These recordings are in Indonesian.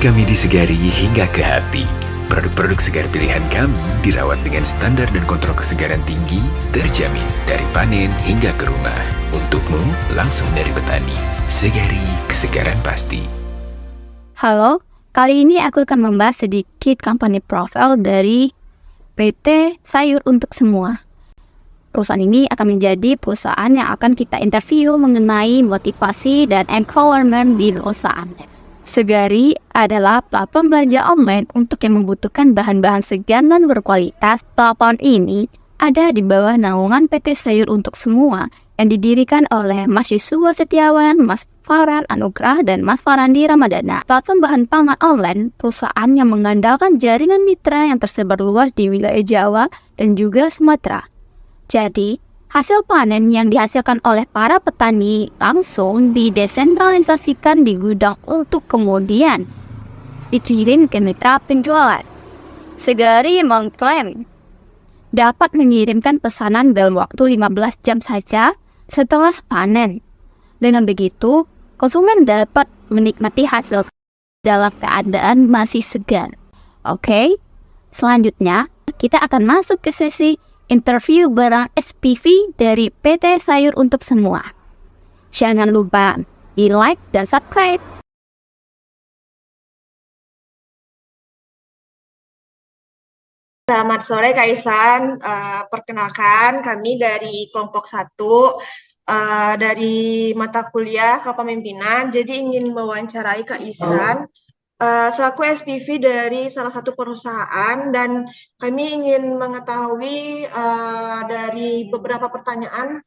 kami disegari hingga ke hati. Produk-produk segar pilihan kami dirawat dengan standar dan kontrol kesegaran tinggi, terjamin dari panen hingga ke rumah. Untukmu langsung dari petani. Segari, kesegaran pasti. Halo, kali ini aku akan membahas sedikit company profile dari PT Sayur Untuk Semua. Perusahaan ini akan menjadi perusahaan yang akan kita interview mengenai motivasi dan empowerment di perusahaannya. Segari adalah platform belanja online untuk yang membutuhkan bahan-bahan segar dan berkualitas. Platform ini ada di bawah naungan PT Sayur Untuk Semua yang didirikan oleh Mas Yusua Setiawan, Mas Farhan Anugrah, dan Mas Farhandi Ramadana. Platform bahan pangan online, perusahaan yang mengandalkan jaringan mitra yang tersebar luas di wilayah Jawa dan juga Sumatera. Jadi, hasil panen yang dihasilkan oleh para petani langsung didesentralisasikan di gudang untuk kemudian dikirim ke mitra penjualan. Segari mengklaim dapat mengirimkan pesanan dalam waktu 15 jam saja setelah panen. Dengan begitu, konsumen dapat menikmati hasil dalam keadaan masih segar. Oke, selanjutnya kita akan masuk ke sesi interview barang SPV dari PT Sayur Untuk Semua. Jangan lupa di like dan subscribe. Selamat sore Kak Isan. Perkenalkan kami dari kelompok 1 dari mata kuliah Kepemimpinan. Jadi ingin mewawancarai Kak Isan selaku SPV dari salah satu perusahaan, dan kami ingin mengetahui dari beberapa pertanyaan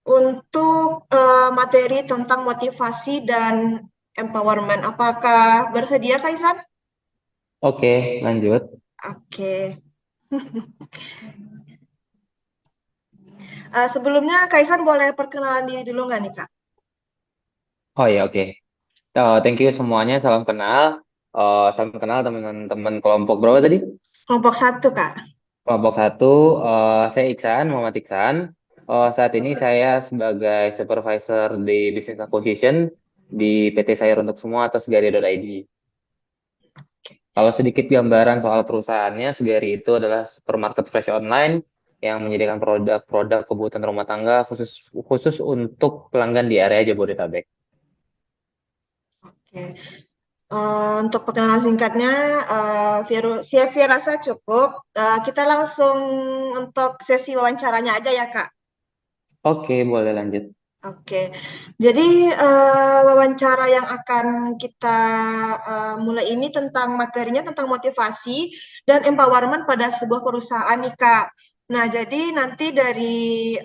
untuk materi tentang motivasi dan empowerment. Apakah bersedia Kak Isan? Oke, lanjut. Oke. Sebelumnya Kak Isan boleh perkenalan diri dulu nggak nih Kak? Oh ya, oke. Thank you semuanya. Salam kenal. Salam kenal teman-teman kelompok berapa tadi? Kelompok 1 Kak. Kelompok 1. Saya Iksan, Muhammad Iksan. Saat ini saya sebagai supervisor di Business Acquisition di PT Sayur Untuk Semua atau Segari.id. Kalau sedikit gambaran soal perusahaannya, Segari itu adalah supermarket fresh online yang menyediakan produk-produk kebutuhan rumah tangga khusus untuk pelanggan di area Jabodetabek. Oke. Untuk perkenalan singkatnya, CV rasa cukup. Kita langsung untuk sesi wawancaranya aja ya Kak. Oke, boleh lanjut. Oke, jadi wawancara yang akan kita mulai ini tentang materinya tentang motivasi dan empowerment pada sebuah perusahaan nih Kak. Nah, jadi nanti dari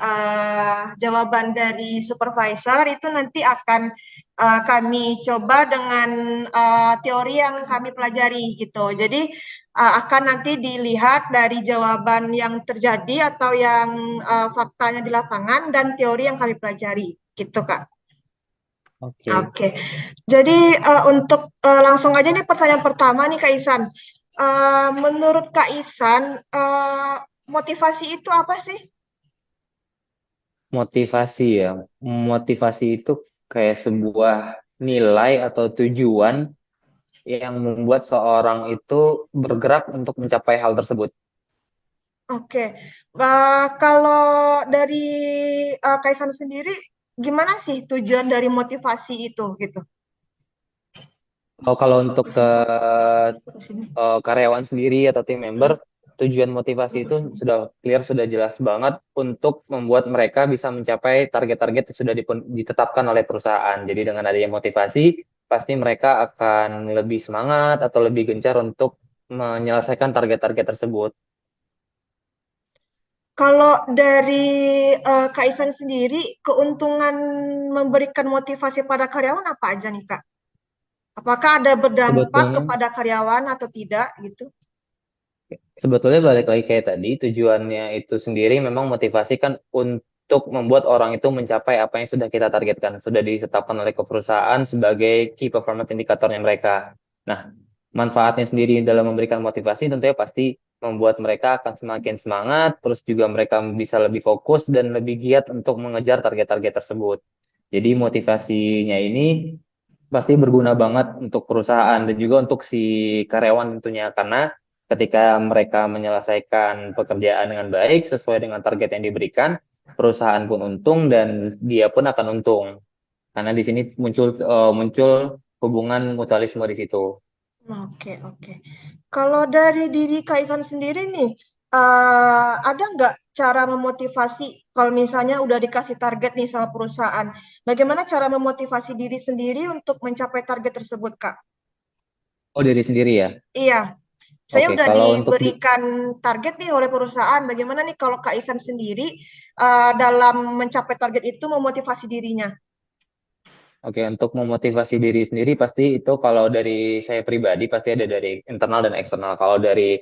jawaban dari supervisor itu nanti akan kami coba dengan teori yang kami pelajari gitu. Jadi akan nanti dilihat dari jawaban yang terjadi atau yang faktanya di lapangan dan teori yang kami pelajari, gitu Kak. Oke. Oke, jadi untuk langsung aja nih pertanyaan pertama nih Kak Isan. Menurut Kak Isan, motivasi itu apa sih? Motivasi ya. Motivasi itu kayak sebuah nilai atau tujuan yang membuat seorang itu bergerak untuk mencapai hal tersebut. Oke, kalau dari Kak Isan sendiri, gimana sih tujuan dari motivasi itu gitu? Kalau untuk karyawan sendiri atau tim member, tujuan motivasi itu sudah clear, sudah jelas banget untuk membuat mereka bisa mencapai target-target yang sudah ditetapkan oleh perusahaan. Jadi dengan adanya motivasi, pasti mereka akan lebih semangat atau lebih gencar untuk menyelesaikan target-target tersebut. Kalau dari Kak Isan sendiri, keuntungan memberikan motivasi pada karyawan apa aja nih Kak? Apakah ada berdampak Sebetulnya, kepada karyawan atau tidak gitu? sebetulnya balik lagi kayak tadi, tujuannya itu sendiri memang motivasi kan untuk membuat orang itu mencapai apa yang sudah kita targetkan, sudah ditetapkan oleh perusahaan sebagai key performance indikatornya mereka. Nah, manfaatnya sendiri dalam memberikan motivasi tentunya pasti membuat mereka akan semakin semangat, terus juga mereka bisa lebih fokus dan lebih giat untuk mengejar target-target tersebut. Jadi motivasinya ini pasti berguna banget untuk perusahaan dan juga untuk si karyawan tentunya, karena ketika mereka menyelesaikan pekerjaan dengan baik sesuai dengan target yang diberikan, perusahaan pun untung dan dia pun akan untung. Karena di sini muncul hubungan mutualisme di situ. Oke, oke. Kalau dari diri Kaisan sendiri nih, ada nggak cara memotivasi kalau misalnya udah dikasih target nih sama perusahaan? Bagaimana cara memotivasi diri sendiri untuk mencapai target tersebut, Kak? Oh, diri sendiri ya. Iya, saya Oke, udah kalau untuk diberikan target nih oleh perusahaan. Bagaimana nih kalau Kak Isan sendiri dalam mencapai target itu memotivasi dirinya? Oke, untuk memotivasi diri sendiri pasti itu kalau dari saya pribadi pasti ada dari internal dan eksternal. Kalau dari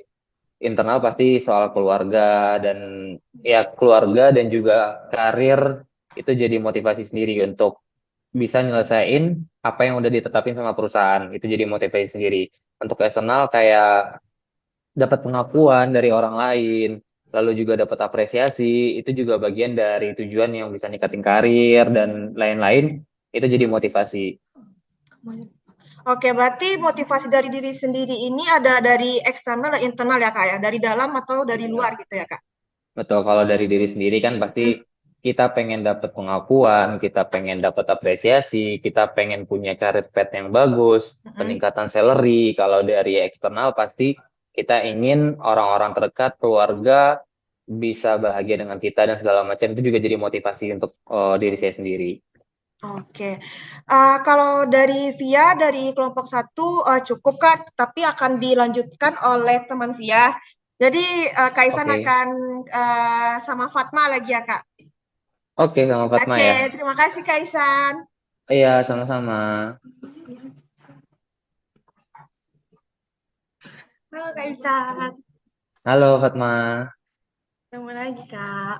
internal pasti soal keluarga dan ya keluarga dan juga karir itu jadi motivasi sendiri untuk bisa nyelesain apa yang udah ditetapin sama perusahaan. Itu jadi motivasi sendiri. Untuk eksternal kayak dapat pengakuan dari orang lain, lalu juga dapat apresiasi, itu juga bagian dari tujuan yang bisa ningkatin karir dan lain-lain. Itu jadi motivasi. Oke, berarti motivasi dari diri sendiri ini ada dari eksternal dan internal ya, Kak ya? Dari dalam atau dari luar Iya. gitu ya, Kak? Betul, kalau dari diri sendiri kan pasti Hmm, kita pengen dapat pengakuan, kita pengen dapat apresiasi, kita pengen punya karir path yang bagus, hmm. peningkatan salary. Kalau dari eksternal pasti kita ingin orang-orang terdekat, keluarga bisa bahagia dengan kita dan segala macam. Itu juga jadi motivasi untuk diri saya sendiri. Oke. Kalau dari Via, dari kelompok satu cukup, Kak, tapi akan dilanjutkan oleh teman Via. Jadi, Kaisan Oke, akan sama Fatma lagi ya, Kak? oke, sama Fatma Oke, ya. terima kasih, Kaisan. Iya, sama-sama. Halo, Kaisan. Halo Fatma. Ketemu lagi, Kak.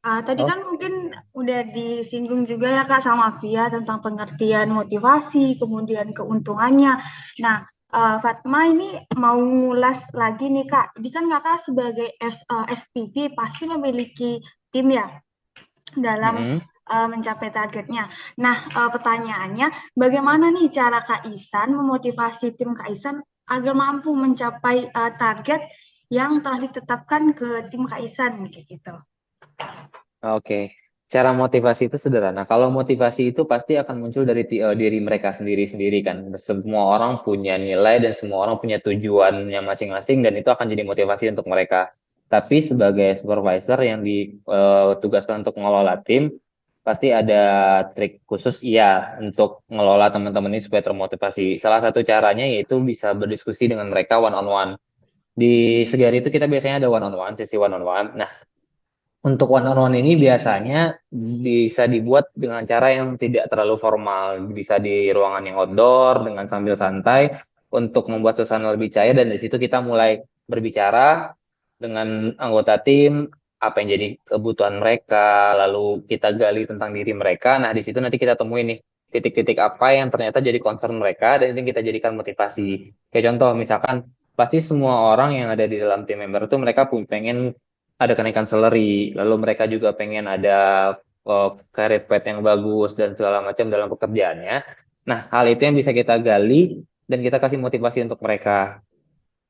Tadi Oh, kan mungkin udah disinggung juga ya Kak sama Via tentang pengertian motivasi, kemudian keuntungannya. Nah, Fatma ini mau ngulas lagi nih Kak. Ini kan Kakak sebagai SPV pasti memiliki tim ya dalam mm-mm. mencapai targetnya. Nah, pertanyaannya, bagaimana nih cara Kak Isan memotivasi tim Kak Isan agar mampu mencapai target yang telah ditetapkan ke tim Kak Isan kayak gitu? Oke, cara motivasi itu sederhana. Kalau motivasi itu pasti akan muncul dari diri mereka sendiri-sendiri kan. Semua orang punya nilai dan semua orang punya tujuannya masing-masing dan itu akan jadi motivasi untuk mereka. Tapi sebagai supervisor yang ditugaskan untuk mengelola tim, pasti ada trik khusus iya untuk mengelola teman-teman ini supaya termotivasi. Salah satu caranya yaitu bisa berdiskusi dengan mereka one on one. Di Segari itu kita biasanya ada one on one, sesi one on one. Nah, untuk one on one ini biasanya bisa dibuat dengan cara yang tidak terlalu formal, bisa di ruangan yang outdoor dengan sambil santai untuk membuat suasana lebih cair dan dari situ kita mulai berbicara dengan anggota tim apa yang jadi kebutuhan mereka, lalu kita gali tentang diri mereka. Nah, di situ nanti kita temuin nih titik-titik apa yang ternyata jadi concern mereka dan itu kita jadikan motivasi. Kayak contoh misalkan pasti semua orang yang ada di dalam tim member itu mereka pengen ada kenaikan salary, lalu mereka juga pengen ada career path yang bagus dan segala macam dalam pekerjaannya. Nah, hal itu yang bisa kita gali dan kita kasih motivasi untuk mereka.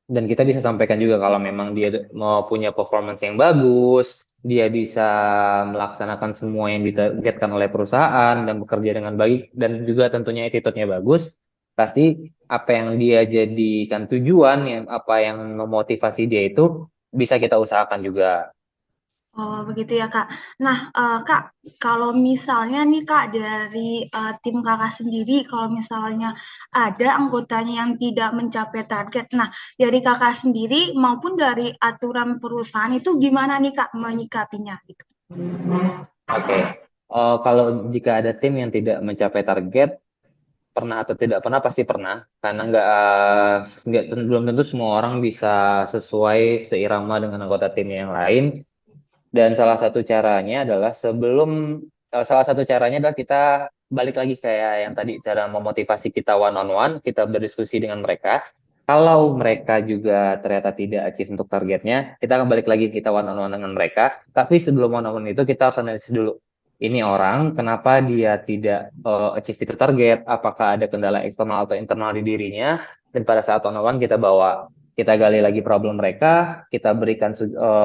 Dan kita bisa sampaikan juga kalau memang dia mau punya performance yang bagus, dia bisa melaksanakan semua yang ditargetkan oleh perusahaan dan bekerja dengan baik dan juga tentunya attitude-nya bagus. Pasti apa yang dia jadikan tujuan, yang apa yang memotivasi dia itu bisa kita usahakan juga. Oh, begitu ya, Kak. Nah, Kak, kalau misalnya nih, Kak, dari tim Kakak sendiri, kalau misalnya ada anggotanya yang tidak mencapai target, nah, dari Kakak sendiri maupun dari aturan perusahaan itu gimana nih, Kak, menyikapinya? Gitu. Oke. Kalau jika ada tim yang tidak mencapai target, pernah atau tidak pernah pasti pernah, karena belum tentu semua orang bisa sesuai seirama dengan anggota tim yang lain. Dan salah satu caranya adalah kita balik lagi kayak yang tadi cara memotivasi kita one on one, kita berdiskusi dengan mereka. Kalau mereka juga ternyata tidak achieve untuk targetnya, kita akan balik lagi kita one on one dengan mereka. Tapi sebelum one on one itu kita harus analisis dulu ini orang kenapa dia tidak achieve itu target, apakah ada kendala eksternal atau internal di dirinya, dan pada saat one-on-one kita gali lagi problem mereka, kita berikan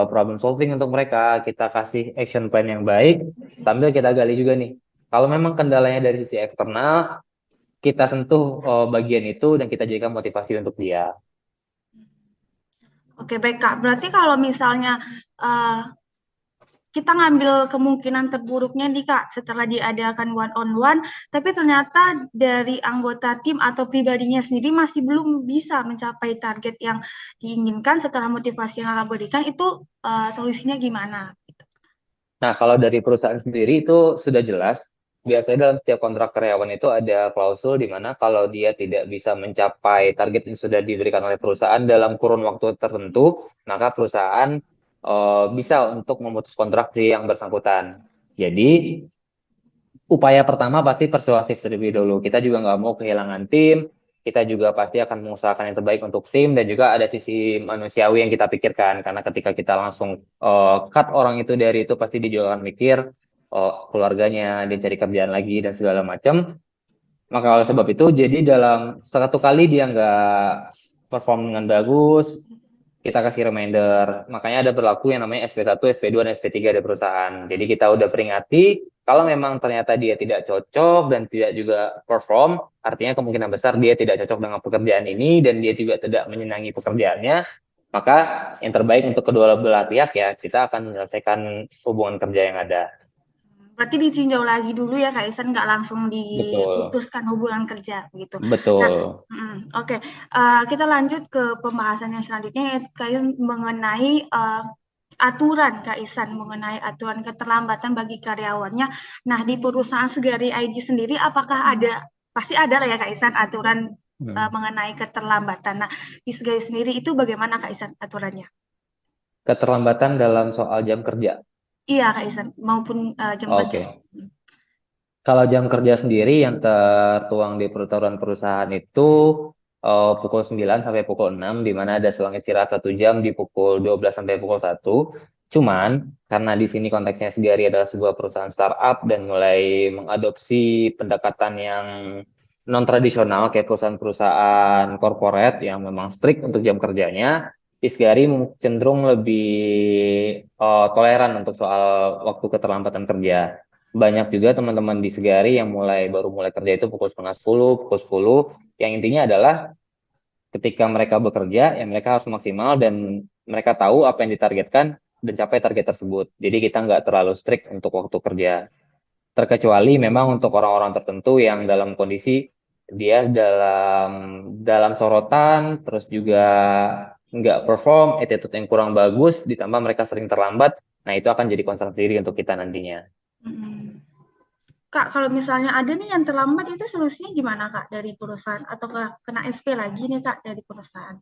problem solving untuk mereka, kita kasih action plan yang baik, sambil kita gali juga nih, kalau memang kendalanya dari sisi eksternal, kita sentuh bagian itu dan kita jadikan motivasi untuk dia. Oke, baik Kak. Berarti kalau misalnya kita ngambil kemungkinan terburuknya nih Kak, setelah diadakan one on one, tapi ternyata dari anggota tim atau pribadinya sendiri masih belum bisa mencapai target yang diinginkan setelah motivasi yang Kakak berikan, itu solusinya gimana? Nah, kalau dari perusahaan sendiri itu sudah jelas. Biasanya dalam setiap kontrak karyawan itu ada klausul di mana kalau dia tidak bisa mencapai target yang sudah diberikan oleh perusahaan dalam kurun waktu tertentu, maka perusahaan bisa untuk memutus kontrak si yang bersangkutan. Jadi, upaya pertama pasti persuasif terlebih dulu. Kita juga nggak mau kehilangan tim, kita juga pasti akan mengusahakan yang terbaik untuk tim, dan juga ada sisi manusiawi yang kita pikirkan. Karena ketika kita langsung cut orang itu dari itu, pasti dia juga akan mikir keluarganya, dia cari kerjaan lagi, dan segala macam. Maka oleh sebab itu, jadi dalam satu kali dia nggak perform dengan bagus, kita kasih reminder. Makanya ada berlaku yang namanya SP1, SP2, dan SP3 dari perusahaan. Jadi kita udah peringati, kalau memang ternyata dia tidak cocok dan tidak juga perform, artinya kemungkinan besar dia tidak cocok dengan pekerjaan ini dan dia juga tidak menyenangi pekerjaannya, maka yang terbaik untuk kedua belah pihak ya, kita akan menyelesaikan hubungan kerja yang ada. Berarti ditinjau lagi dulu ya Kak Isan, nggak langsung Betul. diputuskan hubungan kerja gitu. Betul. Oke. Kita lanjut ke pembahasan yang selanjutnya, Kak Isan, mengenai aturan Kak Isan, mengenai aturan keterlambatan bagi karyawannya. Nah, di perusahaan Segari ID sendiri apakah ada, pasti ada lah ya Kak Isan, aturan mengenai keterlambatan. Nah, di Segari sendiri itu bagaimana Kak Isan aturannya? Keterlambatan dalam soal jam kerja. Iya Kak Isan, maupun jam kerja. Oke. Kalau jam kerja sendiri yang tertuang di peraturan perusahaan itu pukul 9 sampai pukul 6, di mana ada selang istirahat 1 jam di pukul 12 sampai pukul 1. Cuman, karena di sini konteksnya Segari adalah sebuah perusahaan startup dan mulai mengadopsi pendekatan yang non-tradisional kayak perusahaan-perusahaan corporate yang memang strict untuk jam kerjanya, Segari cenderung lebih toleran untuk soal waktu keterlambatan kerja. Banyak juga teman-teman di Segari yang baru mulai kerja itu pukul setengah 10, pukul 10, yang intinya adalah ketika mereka bekerja, ya mereka harus maksimal dan mereka tahu apa yang ditargetkan dan capai target tersebut. Jadi kita nggak terlalu strict untuk waktu kerja. Terkecuali memang untuk orang-orang tertentu yang dalam kondisi dia dalam sorotan, terus juga nggak perform, attitude yang kurang bagus, ditambah mereka sering terlambat, nah itu akan jadi concern sendiri untuk kita nantinya. Kak, kalau misalnya ada nih yang terlambat, itu solusinya gimana Kak dari perusahaan? Atau kena SP lagi nih Kak dari perusahaan?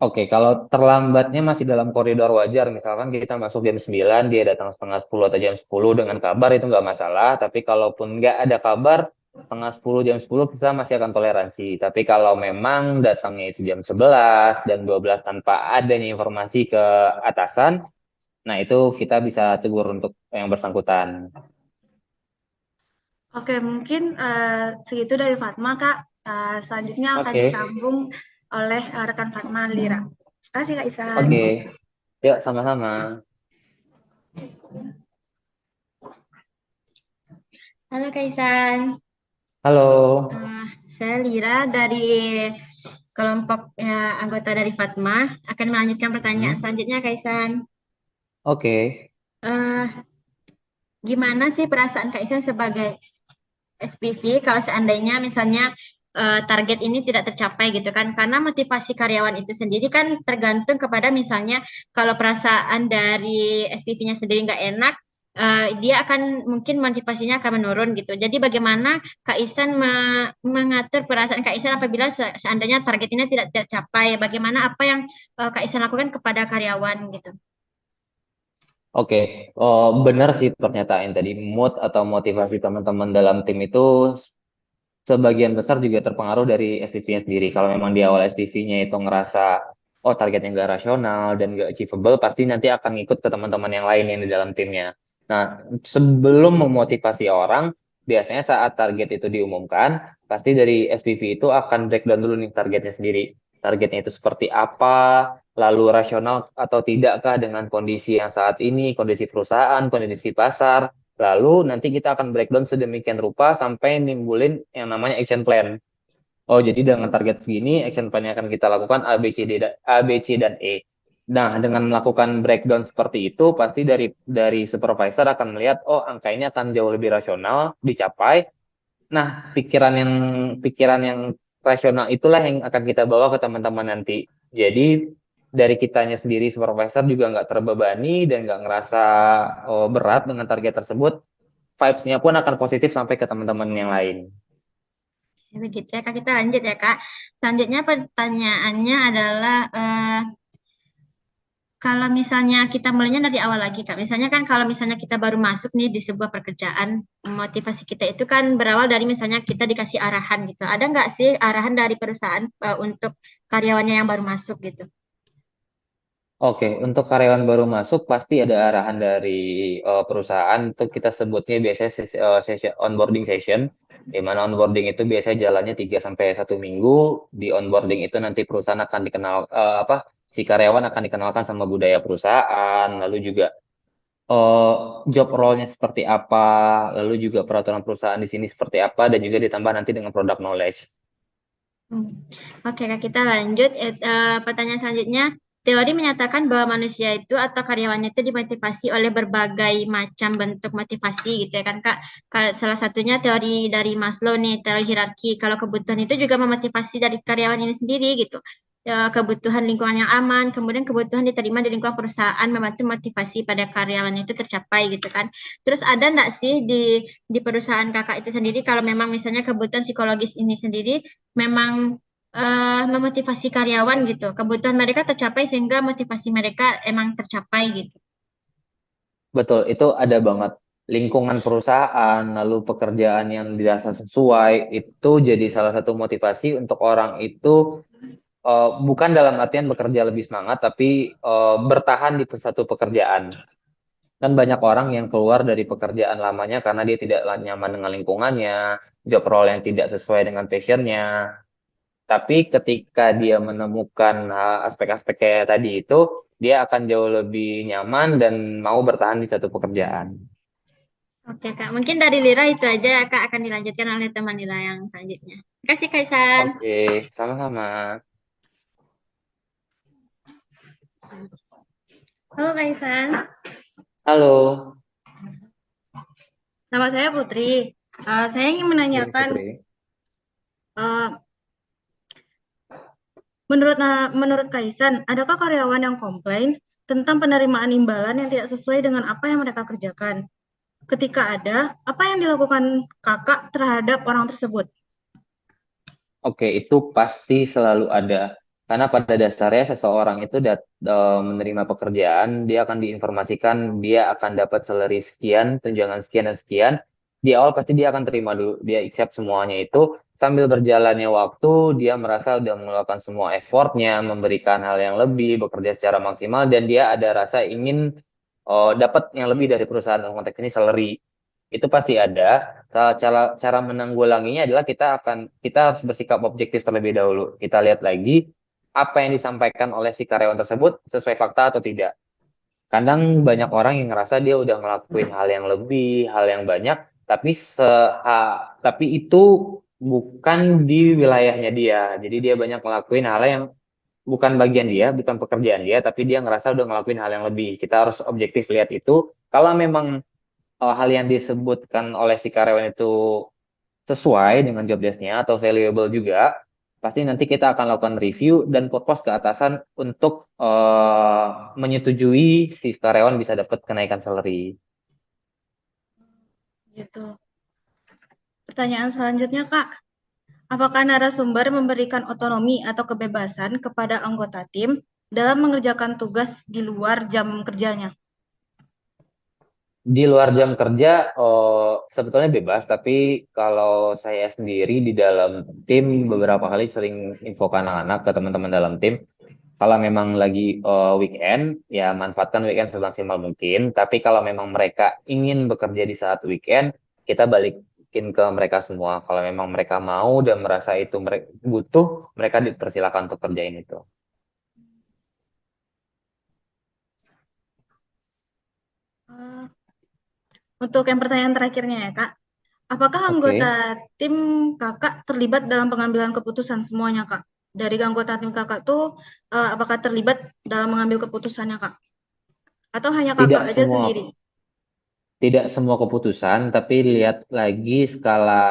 Oke, kalau terlambatnya masih dalam koridor wajar, misalkan kita masuk jam 9, dia datang setengah 10 atau jam 10 dengan kabar, itu nggak masalah. Tapi kalaupun nggak ada kabar, setengah 10, jam 10 kita masih akan toleransi. Tapi kalau memang datangnya itu jam 11 dan 12 tanpa adanya informasi ke atasan, nah itu kita bisa tegur untuk yang bersangkutan. Oke, mungkin segitu dari Fatma Kak. Selanjutnya akan disambung oleh rekan Fatma Lira. Terima kasih Kak Isan. Oke, yuk sama-sama. Halo Kak Isan. Halo. Saya Lira dari kelompok anggota dari Fatma. Akan melanjutkan pertanyaan selanjutnya Kak Isan. Oke. Gimana sih perasaan Kak Isan sebagai SPV kalau seandainya misalnya target ini tidak tercapai gitu kan, karena motivasi karyawan itu sendiri kan tergantung kepada misalnya kalau perasaan dari SPV-nya sendiri nggak enak, dia akan mungkin motivasinya akan menurun gitu. Jadi bagaimana Kak Isan mengatur perasaan Kak Isan apabila seandainya target ini tidak tercapai, bagaimana apa yang Kak Isan lakukan kepada karyawan gitu? Oke, benar sih pernyataan tadi, mood atau motivasi teman-teman dalam tim itu sebagian besar juga terpengaruh dari SPV-nya sendiri. Kalau memang di awal SPV-nya itu ngerasa, targetnya nggak rasional dan nggak achievable, pasti nanti akan ngikut ke teman-teman yang lain yang di dalam timnya. Nah, sebelum memotivasi orang, biasanya saat target itu diumumkan, pasti dari SPV itu akan breakdown dulu nih targetnya sendiri. Targetnya itu seperti apa, lalu rasional atau tidakkah dengan kondisi yang saat ini, kondisi perusahaan, kondisi pasar. Lalu nanti kita akan breakdown sedemikian rupa sampai nimbulin yang namanya action plan. Oh, jadi dengan target segini, action plan yang akan kita lakukan A, B, C, dan E. Nah, dengan melakukan breakdown seperti itu, pasti dari supervisor akan melihat, oh, angka ini akan jauh lebih rasional, dicapai. Nah, pikiran yang rasional itulah yang akan kita bawa ke teman-teman nanti. Jadi, dari kitanya sendiri, supervisor juga nggak terbebani dan nggak ngerasa berat dengan target tersebut. Vibes-nya pun akan positif sampai ke teman-teman yang lain. Ya, begitu ya Kak, kita lanjut ya Kak. Selanjutnya pertanyaannya adalah kalau misalnya kita mulainya dari awal lagi Kak, misalnya kan kalau misalnya kita baru masuk nih di sebuah pekerjaan, motivasi kita itu kan berawal dari misalnya kita dikasih arahan gitu. Ada nggak sih arahan dari perusahaan untuk karyawannya yang baru masuk gitu? Oke, untuk karyawan baru masuk pasti ada arahan dari perusahaan. Itu kita sebutnya biasanya session, onboarding session, di mana onboarding itu biasanya jalannya 3 sampai 1 minggu. Di onboarding itu nanti perusahaan akan dikenal si karyawan akan dikenalkan sama budaya perusahaan, lalu juga eh, job role-nya seperti apa, lalu juga peraturan perusahaan di sini seperti apa, dan juga ditambah nanti dengan product knowledge. Oke Kak, kita lanjut. Pertanyaan selanjutnya, teori menyatakan bahwa manusia itu atau karyawannya itu dimotivasi oleh berbagai macam bentuk motivasi gitu ya kan Kak. Salah satunya teori dari Maslow nih, teori hierarki. Kalau kebutuhan itu juga memotivasi dari karyawan ini sendiri gitu. Kebutuhan lingkungan yang aman, kemudian kebutuhan diterima di lingkungan perusahaan membantu motivasi pada karyawan itu tercapai gitu kan. Terus ada nggak sih di perusahaan kakak itu sendiri kalau memang misalnya kebutuhan psikologis ini sendiri memang memotivasi karyawan gitu. Kebutuhan mereka tercapai sehingga motivasi mereka emang tercapai gitu. Betul, itu ada banget. Lingkungan perusahaan, lalu pekerjaan yang dirasa sesuai, itu jadi salah satu motivasi untuk orang itu bukan dalam artian bekerja lebih semangat, tapi bertahan di satu pekerjaan. Kan banyak orang yang keluar dari pekerjaan lamanya karena dia tidak nyaman dengan lingkungannya, job role yang tidak sesuai dengan passionnya. Tapi ketika dia menemukan aspek-aspek kayak tadi itu, dia akan jauh lebih nyaman dan mau bertahan di satu pekerjaan. Oke Kak, mungkin dari Lira itu aja Kak akan dilanjutkan oleh teman Lira yang selanjutnya. Terima kasih Kaisan. Oke, sama-sama. Halo Kaisan, Halo, nama saya Putri. Saya ingin menanyakan, Putri. eh, menurut Kaisan, adakah karyawan yang komplain tentang penerimaan imbalan yang tidak sesuai dengan apa yang mereka kerjakan? Ketika ada, apa yang dilakukan kakak terhadap orang tersebut? Oke, itu pasti selalu ada. Karena pada dasarnya seseorang itu menerima pekerjaan, dia akan diinformasikan, dia akan dapat salary sekian, tunjangan sekian dan sekian. Di awal pasti dia akan terima dulu, dia accept semuanya itu. Sambil berjalannya waktu, dia merasa udah mengeluarkan semua effortnya, memberikan hal yang lebih, bekerja secara maksimal, dan dia ada rasa ingin dapat yang lebih dari perusahaan, dalam konteks ini salary. Itu pasti ada. Cara menanggulanginya adalah kita harus bersikap objektif terlebih dahulu. Kita lihat lagi apa yang disampaikan oleh si karyawan tersebut sesuai fakta atau tidak. Kadang banyak orang yang ngerasa dia udah ngelakuin hal yang lebih, hal yang banyak, tapi itu bukan di wilayahnya dia. Jadi dia banyak ngelakuin hal yang bukan bagian dia, bukan pekerjaan dia, tapi dia ngerasa udah ngelakuin hal yang lebih. Kita harus objektif lihat itu. Kalau memang hal yang disebutkan oleh si karyawan itu sesuai dengan job desk-nya atau valuable juga, pasti nanti kita akan lakukan review dan propose ke atasan untuk menyetujui si karyawan bisa dapat kenaikan salary. Gitu. Pertanyaan selanjutnya, Kak. Apakah narasumber memberikan otonomi atau kebebasan kepada anggota tim dalam mengerjakan tugas di luar jam kerjanya? Di luar jam kerja sebetulnya bebas, tapi kalau saya sendiri di dalam tim beberapa kali sering info ke anak-anak, ke teman-teman dalam tim, Kalau memang lagi weekend, ya manfaatkan weekend semaksimal mungkin. Tapi kalau memang mereka ingin bekerja di saat weekend, kita balikin ke mereka semua. Kalau memang mereka mau dan merasa itu mereka butuh, mereka dipersilakan untuk kerjain itu. Eh, Untuk yang pertanyaan terakhirnya ya, Kak. Apakah Oke. anggota tim Kakak terlibat dalam pengambilan keputusan semuanya, Kak? Dari anggota tim Kakak tuh, apakah terlibat dalam mengambil keputusannya, Kak? Atau hanya Tidak Kakak aja semua sendiri? Tidak semua keputusan, tapi lihat lagi skala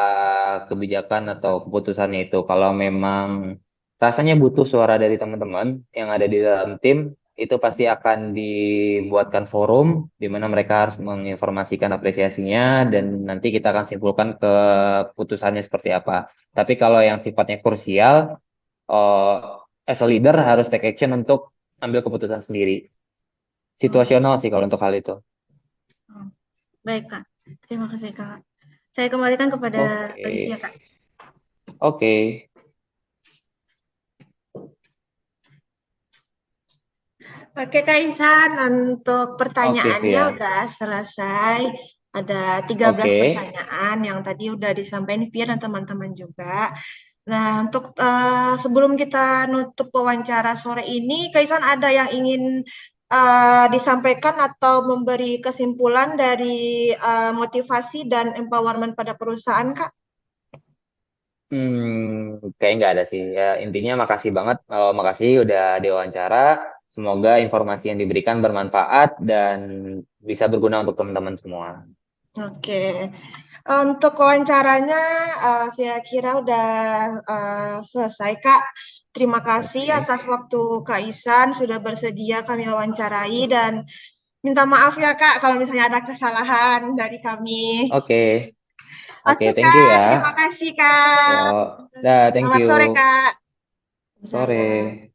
kebijakan atau keputusannya itu. Kalau memang rasanya butuh suara dari teman-teman yang ada di dalam tim, itu pasti akan dibuatkan forum di mana mereka harus menginformasikan apresiasinya dan nanti kita akan simpulkan keputusannya seperti apa. Tapi kalau yang sifatnya krusial, as a leader harus take action untuk ambil keputusan sendiri. Oh, Situasional sih kalau untuk hal itu. oh. Baik, Kak. Terima kasih, Kak. Saya kembalikan kepada Oke. Olivia, Kak. Oke. Oke, Kak Ihsan, untuk Oke, pertanyaannya Via. udah selesai. Ada 13 Oke. pertanyaan yang tadi udah disampaikan Via dan teman-teman juga. Nah, untuk sebelum kita nutup wawancara sore ini, Kak Ihsan ada yang ingin disampaikan atau memberi kesimpulan dari motivasi dan empowerment pada perusahaan, Kak? Kayak nggak ada sih. Ya, intinya makasih banget. Makasih udah diwawancara. Semoga informasi yang diberikan bermanfaat dan bisa berguna untuk teman-teman semua. Oke, untuk wawancaranya saya kira udah selesai, Kak. Terima kasih Oke. atas waktu Kak Ihsan sudah bersedia kami wawancarai dan minta maaf ya Kak kalau misalnya ada kesalahan dari kami. Oke. Oke, Oke thank you Kak, ya. terima kasih Kak. Yo. Dah, thank Selamat you. sore Kak. Sore.